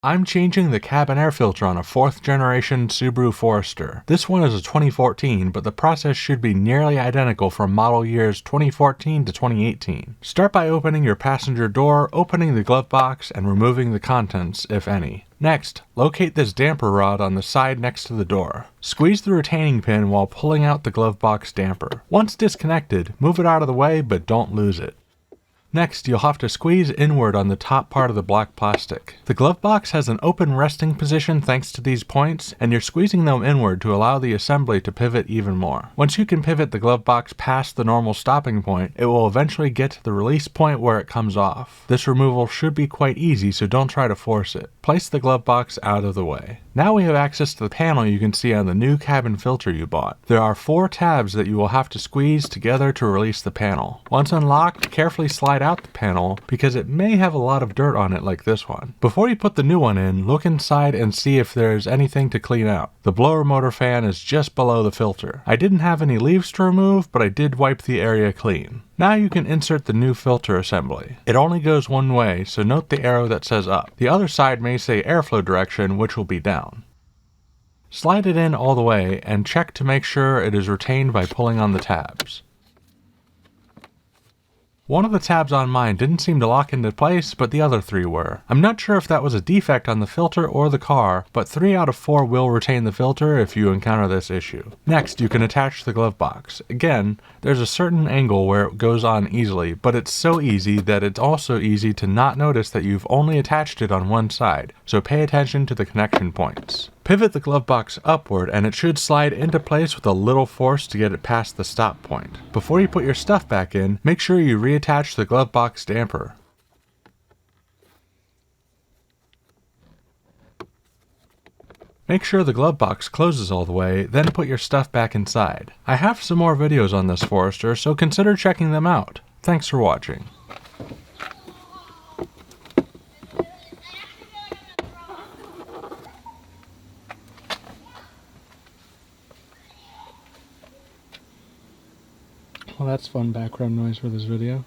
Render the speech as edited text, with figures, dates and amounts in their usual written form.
I'm changing the cabin air filter on a 4th generation Subaru Forester. This one is a 2014, but the process should be nearly identical from model years 2014 to 2018. Start by opening your passenger door, opening the glove box, and removing the contents, if any. Next, locate this damper rod on the side next to the door. Squeeze the retaining pin while pulling out the glove box damper. Once disconnected, move it out of the way, but don't lose it. Next, you'll have to squeeze inward on the top part of the black plastic. The glove box has an open resting position thanks to these points, and you're squeezing them inward to allow the assembly to pivot even more. Once you can pivot the glove box past the normal stopping point, it will eventually get to the release point where it comes off. This removal should be quite easy, so don't try to force it. Place the glove box out of the way. Now we have access to the panel you can see on the new cabin filter you bought. There are 4 tabs that you will have to squeeze together to release the panel. Once unlocked, carefully slide out the panel because it may have a lot of dirt on it like this one. Before you put the new one in, look inside and see if there's anything to clean out. The blower motor fan is just below the filter. I didn't have any leaves to remove, but I did wipe the area clean. Now you can insert the new filter assembly. It only goes one way, so note the arrow that says up. The other side may say airflow direction, which will be down. Slide it in all the way and check to make sure it is retained by pulling on the tabs. One of the tabs on mine didn't seem to lock into place, but the other 3 were. I'm not sure if that was a defect on the filter or the car, but 3 out of 4 will retain the filter if you encounter this issue. Next, you can attach the glove box. Again, there's a certain angle where it goes on easily, but it's so easy that it's also easy to not notice that you've only attached it on one side, so pay attention to the connection points. Pivot the glove box upward and it should slide into place with a little force to get it past the stop point. Before you put your stuff back in, make sure you reattach the glove box damper. Make sure the glove box closes all the way, then put your stuff back inside. I have some more videos on this Forester, so consider checking them out. Thanks for watching. Well, that's fun background noise for this video.